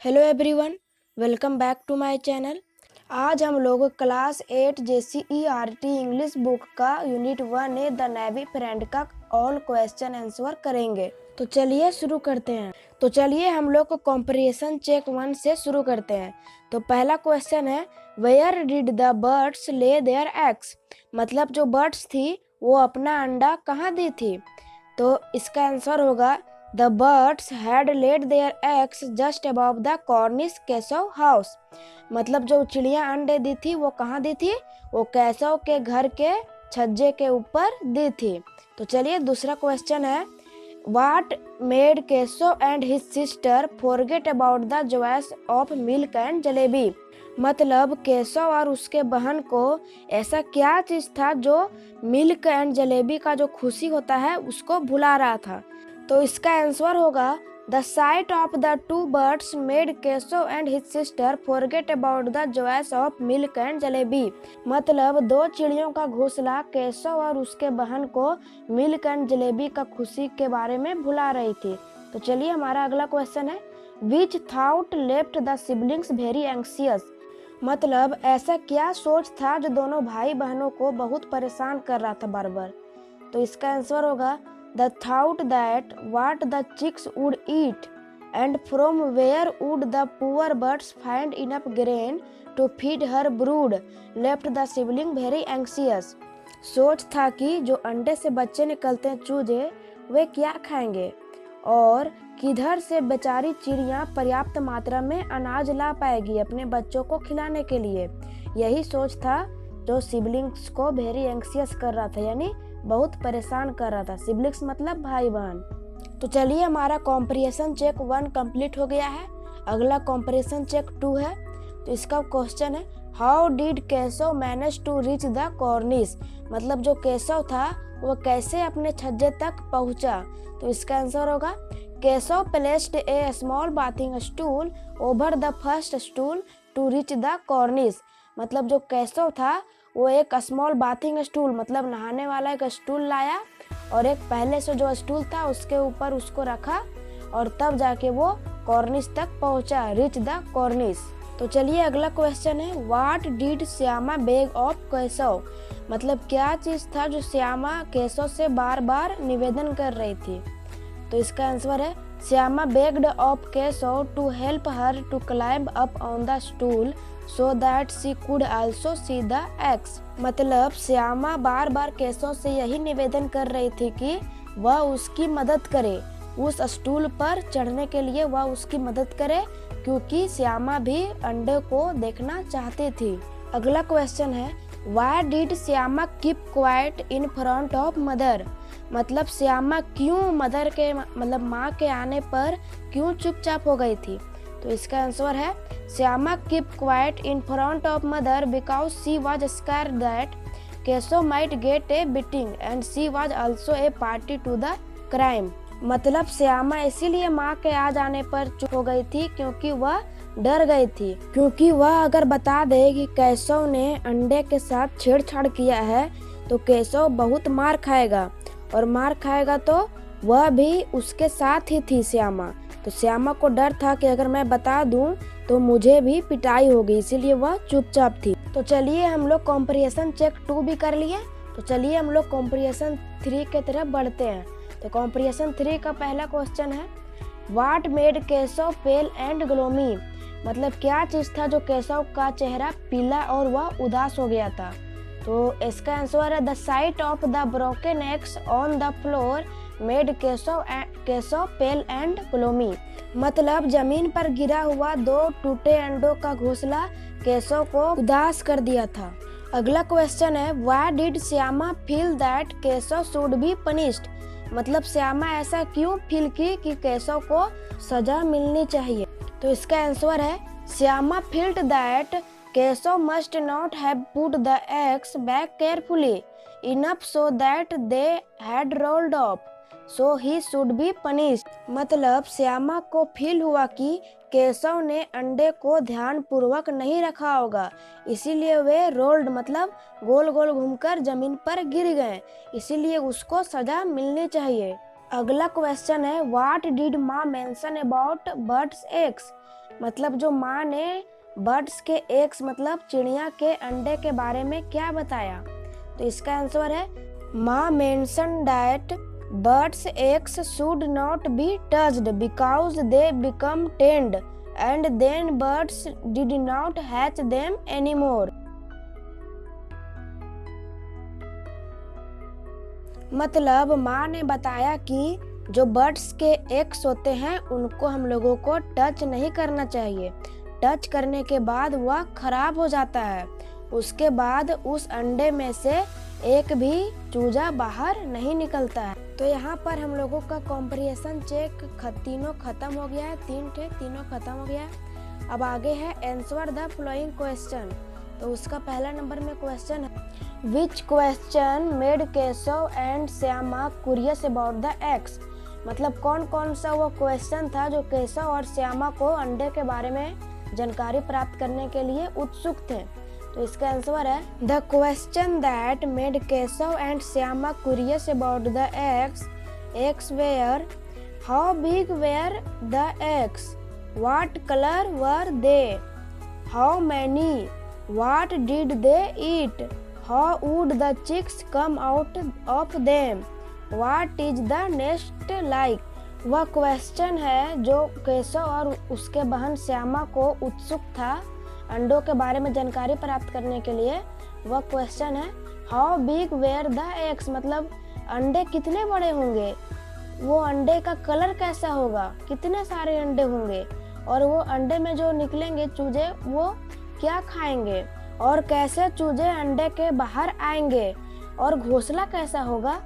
Hello everyone, welcome back to my channel. आज हम लोग क्लास 8 JCERT इंग्लिश बुक का unit 1 A the navy friend का all question answer करेंगे। तो चलिए शुरू करते हैं। तो चलिए हम लोग को कॉम्प्रिहेंशन चेक 1 से शुरू करते हैं। तो पहला क्वेश्चन है, where did the birds lay their eggs. मतलब जो बर्ड्स थी वो अपना अंडा कहाँ दी थी। तो इसका आंसर होगा The birds had laid their eggs just above the Cornish Castle house। मतलब जो चिड़िया अंडे दी थी वो कहाँ दी थी, वो कैसव के घर के छज्जे के ऊपर दी थी। तो चलिए दूसरा क्वेश्चन है, What made Keshav and his sister forget about the joys of milk and jalebi. मतलब केशव और उसके बहन को ऐसा क्या चीज था जो मिल्क एंड जलेबी का जो खुशी होता है उसको भुला रहा था। तो इसका आंसर होगा the sight of the two birds made Keshav and his sister forget about the joys of milk and jalebi. मतलब दो चिड़ियों का घोंसला केशव और उसके बहन को मिल्क एंड जलेबी का खुशी के बारे में भुला रही थी। तो चलिए हमारा अगला क्वेश्चन है, which thought left the siblings very anxious. मतलब ऐसा क्या सोच था जो दोनों भाई बहनों को बहुत परेशान कर रहा था बार बार। तो इसका आंसर होगा The thought that what the chicks would eat and from where would the poor birds find enough grain to feed her brood left the sibling very anxious। सोच था कि जो अंडे से बच्चे निकलते हैं चूजे वे क्या खाएंगे और किधर से बेचारी चिड़िया पर्याप्त मात्रा में अनाज ला पाएगी अपने बच्चों को खिलाने के लिए। यही सोच था जो सिबलिंग्स को वेरी एंग्शियस कर रहा था, यानी बहुत परेशान कर रहा था। सिबलिंग्स मतलब भाई बहन। तो चलिए हमारा कॉम्प्रिहेंशन चेक 1 कंप्लीट हो गया है। अगला कॉम्प्रिहेंशन चेक 2 है। तो इसका क्वेश्चन है, how did Keshav manage to reach the cornice. मतलब जो केशव था वो कैसे अपने छज्जे तक पहुंचा। तो इसका आंसर होगा Keshav placed a small bathing stool over the first stool to reach the cornice. मतलब जो केशव था वो एक स्मॉल बाथिंग स्टूल मतलब नहाने वाला एक स्टूल लाया और एक पहले से जो स्टूल था उसके ऊपर उसको रखा और तब जाके वो कॉर्निश तक पहुंचा, रीच द कॉर्निश। तो चलिए अगला क्वेश्चन है, what did Shyama beg of Keshav. मतलब क्या चीज था जो श्यामा केशव से बार बार निवेदन कर रही थी। तो इसका आंसर है Shyama begged of Keshav to help her to climb up on the stool so that she could also see the eggs। मतलब श्यामा बार बार केशव से यही निवेदन कर रही थी कि वह उसकी मदद करे, उस स्टूल पर चढ़ने के लिए वह उसकी मदद करे क्योंकि श्यामा भी अंडे को देखना चाहती थी। अगला क्वेश्चन है, Why did Shyama keep quiet in front of mother। मतलब श्यामा क्यों मदर के मतलब माँ के आने पर क्यों चुपचाप हो गई थी। तो इसका आंसर है Shyama keep quiet in front of mother because she was scared that Keshav might get a beating and she was also a party to the crime. मतलब श्यामा इसीलिए माँ के आ जाने पर चुप हो गई थी क्योंकि वह डर गई थी, क्योंकि वह अगर बता दे कि केशव ने अंडे के साथ छेड़छाड़ किया है तो केशव बहुत मार खाएगा और मार खाएगा तो वह भी उसके साथ ही थी श्यामा। तो श्यामा को डर था कि अगर मैं बता दूं तो मुझे भी पिटाई होगी, इसीलिए वह चुपचाप थी। तो चलिए हम लोग कॉम्प्रिहेंशन चेक 2 भी कर लिए। तो चलिए हम लोग कॉम्प्रिहेंशन 3 के तरफ बढ़ते हैं। तो कॉम्प्रिहेंशन 3 का पहला क्वेश्चन है, what made Keshav pale and gloomy. मतलब क्या चीज था जो केशव का चेहरा पीला और वह उदास हो गया था। तो इसका आंसर है the sight of the broken eggs on the floor made Keshav pale and gloomy. मतलब जमीन पर गिरा हुआ 2 टूटे अंडों का घोंसला केशव को उदास कर दिया था। अगला क्वेश्चन है, why did Shyama feel that Keshav should be punished. मतलब श्यामा ऐसा क्यों फील की कि केशव को सजा मिलनी चाहिए। तो इसका आंसर है Shyama field that Keshav must not have put the eggs back carefully enough so that they had rolled of so he should be punished. मतलब श्यामा को फील हुआ कि केशव ने अंडे को ध्यान पूर्वक नहीं रखा होगा, इसीलिए वे रोल्ड मतलब गोल गोल घूमकर जमीन पर गिर गए, इसीलिए उसको सजा मिलनी चाहिए। अगला क्वेश्चन है, व्हाट डिड माँ मेंशन अबाउट बर्ड्स एग्स। मतलब जो माँ ने बर्ड्स के एग्स मतलब चिड़िया के अंडे के बारे में क्या बताया? तो इसका आंसर है माँ mention that birds' eggs should not be touched because they become tender and then birds did not hatch them anymore. मतलब माँ ने बताया कि जो बर्ड्स के एग्स होते हैं उनको हम लोगों को टच नहीं करना चाहिए। टच करने के बाद वह खराब हो जाता है। उसके बाद उस अंडे में से एक भी चूजा बाहर नहीं निकलता है। तो यहाँ पर हम लोगों का कॉम्प्रिहेंशन चेक तीनों खत्म हो गया है। तीनों खत्म हो गया है। अब आगे है आंसर द फॉलोइंग क्वेश्चन। तो उसका पहला नंबर में क्वेश्चन है which question made Keshav and Shyama curious about the eggs. मतलब कौन कौन सा वो क्वेश्चन था जो केशव और श्यामा को अंडे के बारे में जानकारी प्राप्त करने के लिए उत्सुक थे। तो इसका आंसर है the question that made Keshav and Shyama curious about the eggs were how big were the eggs, what colour were they, how many, what did they eat, how would the chicks come out of them, what is the nest like. वह question है जो केशव और उसके बहन श्यामा को उत्सुक था अंडों के बारे में जानकारी प्राप्त करने के लिए। वह क्वेश्चन है how big were the eggs, मतलब अंडे कितने बड़े होंगे, वो अंडे का कलर कैसा होगा, कितने सारे अंडे होंगे, और वो अंडे में जो निकलेंगे चूजे वो क्या खाएंगे, और कैसे चूजे अंडे के बाहर आएंगे, और घोंसला कैसा होगा।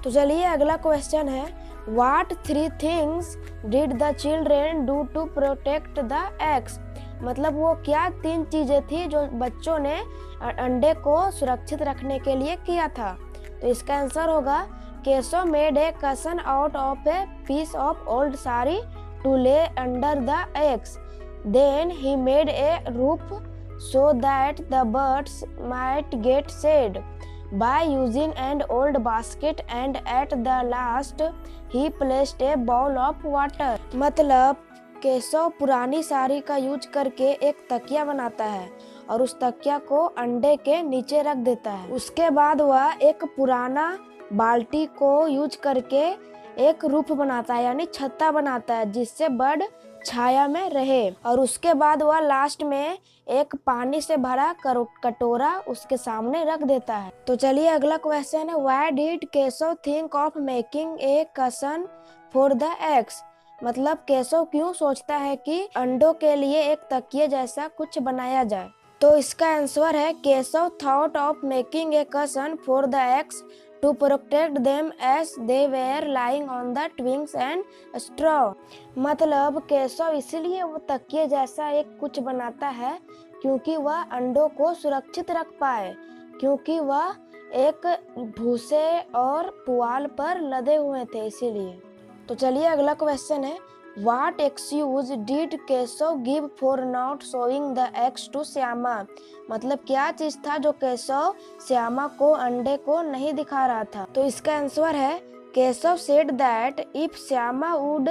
तो चलिए अगला क्वेश्चन है what 3 things did the children do to protect the eggs. मतलब वो क्या 3 चीजें थी जो बच्चों ने अंडे को सुरक्षित रखने के लिए किया था। तो इसका आंसर होगा Keshav made a cushion out of a piece of old sari to lay under the eggs, then he made a roof so that the birds might get shade by using an old basket, and at the last he placed a bowl of water। मतलब केशव पुरानी साड़ी का use करके एक तकिया बनाता है और उस तकिया को अंडे के नीचे रख देता है। उसके बाद वह एक पुराना बाल्टी को यूज करके एक रूफ बनाता है यानी छत्ता बनाता है जिससे बर्ड छाया में रहे, और उसके बाद वह लास्ट में एक पानी से भरा कटोरा उसके सामने रख देता है। तो चलिए अगला क्वेश्चन है why did Keshav think of making a cushion for the eggs. मतलब केशव क्यों सोचता है कि अंडों के लिए एक तकिए जैसा कुछ बनाया जाए। तो इसका आंसर है Keshav thought of making a cushion for the eggs to protect them as they were lying on the twigs and straw। मतलब केशव इसलिए वो तकिए जैसा एक कुछ बनाता है क्योंकि वह अंडों को सुरक्षित रख पाए, क्योंकि वह एक भूसे और पुआल पर लदे हुए थे इसीलिए। तो चलिए अगला क्वेश्चन है What excuse did Keshav give for not showing the eggs to Shyama. मतलब क्या चीज था जो केशव श्यामा को अंडे को नहीं दिखा रहा था। तो इसका आंसर है Keshav said that if Shyama would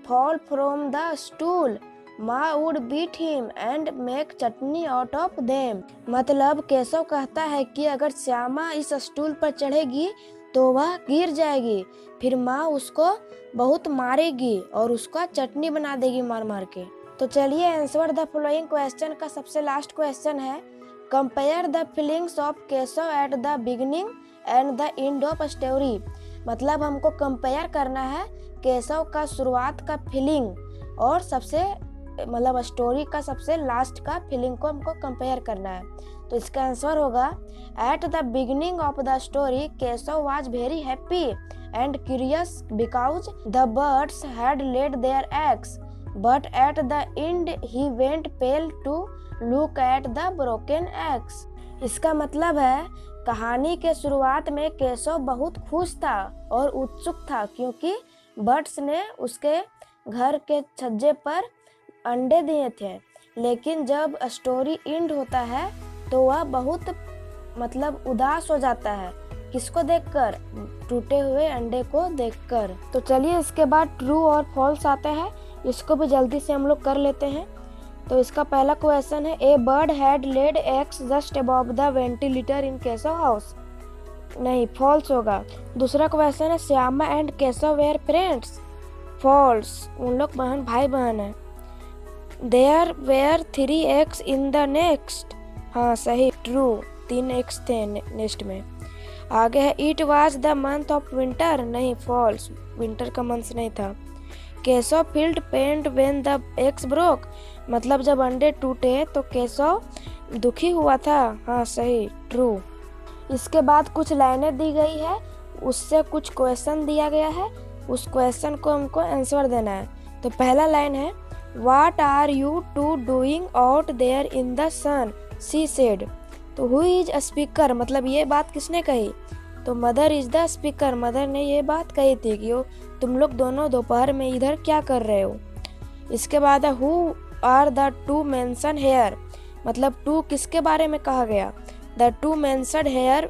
fall from the stool Ma would beat him and make chutney out of them. मतलब केशव कहता है कि अगर श्यामा इस स्टूल पर चढ़ेगी तो वह गिर जाएगी, फिर माँ उसको बहुत मारेगी और उसका चटनी बना देगी मार मार के। तो चलिए आंसर द फॉलोइंग क्वेश्चन का सबसे लास्ट क्वेश्चन है compare the feelings of Keshav eight the beginning and the end of story. मतलब हमको कंपेयर करना है केशव का शुरुआत का फीलिंग और सबसे मतलब स्टोरी का सबसे लास्ट का फीलिंग को हमको कंपेयर करना है। तो इसका आंसर होगा at the beginning of the story Keshav was very happy and curious because the birds had laid their eggs, but at the end he went pale to look at the broken eggs. इसका मतलब है कहानी के शुरुआत में केशव बहुत खुश था और उत्सुक था क्योंकि बर्ड्स ने उसके घर के छज्जे पर अंडे दिए थे, लेकिन जब स्टोरी एंड होता है तो वह बहुत मतलब उदास हो जाता है। किसको देखकर? टूटे हुए अंडे को देखकर। तो चलिए इसके बाद ट्रू और फॉल्स आते हैं, इसको भी जल्दी से हम लोग कर लेते हैं। तो इसका पहला क्वेश्चन है a bird had laid eggs just above the ventilator in Keshav house. नहीं, फॉल्स होगा। दूसरा क्वेश्चन है Shyama and Keshav were friends. False, उन लोग भाई बहन है। There were 3 eggs in the nest. हाँ सही, ट्रू, 3 eggs थे नेक्स्ट में। आगे है it was the month of winter. नहीं, फॉल्स, विंटर का मंथ नहीं था। Keshav felt pained when the eggs broke. मतलब जब अंडे टूटे तो केशव दुखी हुआ था। हाँ सही, ट्रू। इसके बाद कुछ लाइनें दी गई है, उससे कुछ क्वेश्चन दिया गया है, उस क्वेश्चन को हमको आंसर देना है। तो पहला लाइन है what are you two doing out there in the sun, she said. तो हु इज अ स्पीकर, मतलब ये बात किसने कही? तो mother is the speaker, mother ने ये बात कही थी कि तुम लोग दोनों दोपहर में इधर क्या कर रहे हो। इसके बाद है who are the two mention here, मतलब टू किसके बारे में कहा गया? The two mentioned here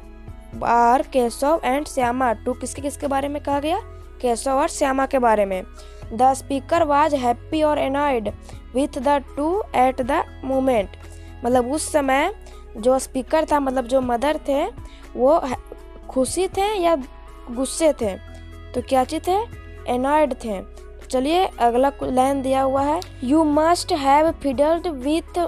are Keshav and Shyama. Two किसके किसके बारे में कहा गया? केशव और श्यामा के बारे में। द स्पीकर वाज हैप्पी और annoyed with the two at the moment, मतलब उस समय जो स्पीकर था, मतलब जो मदर थे, वो खुशी थे या गुस्से थे? तो क्या चीज थे? एनॉयड थे। चलिए अगला लाइन दिया हुआ है you must have fiddled with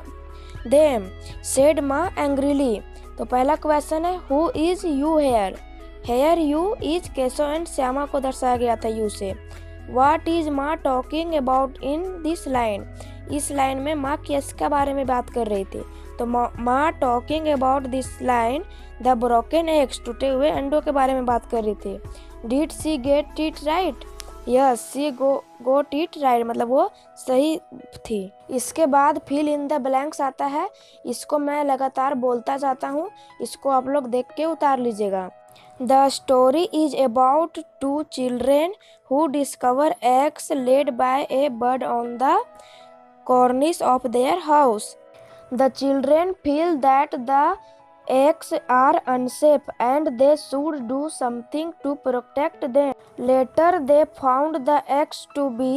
them said Ma angrily. तो पहला क्वेश्चन है who is you here. Here you is Keshav and Shyama को दर्शाया गया था यू से। What is Ma talking about in this line. इस लाइन में माँ किसके बारे में बात कर रही थी? तो माँ talking about this line the broken eggs, टूटे हुए अंडों के बारे में बात कर रही थी। Did she get it right. Yes, she got it right, मतलब वो सही थी। इसके बाद फिल इन द ब्लैंक्स आता है, इसको मैं लगातार बोलता जाता हूँ, इसको आप लोग देख के उतार लीजिएगा। The story is about 2 children who discover eggs laid by a bird on the cornice of their house. The children feel that the eggs are unsafe and they should do something to protect them. Later they found the eggs to be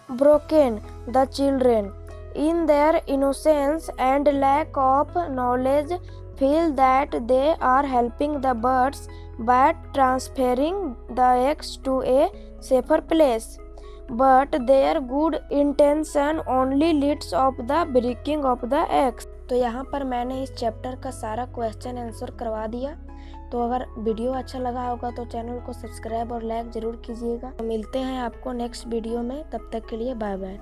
broken. The children, in their innocence and lack of knowledge, feel that they are helping the birds by transferring the eggs to a safer place. But their good intention only leads of the breaking of the eggs. तो यहाँ पर मैंने इस chapter का सारा question answer करवा दिया। तो अगर वीडियो अच्छा लगा होगा तो चैनल को सब्सक्राइब और लाइक ज़रूर कीजिएगा। मिलते हैं आपको नेक्स्ट वीडियो में, तब तक के लिए बाय बाय।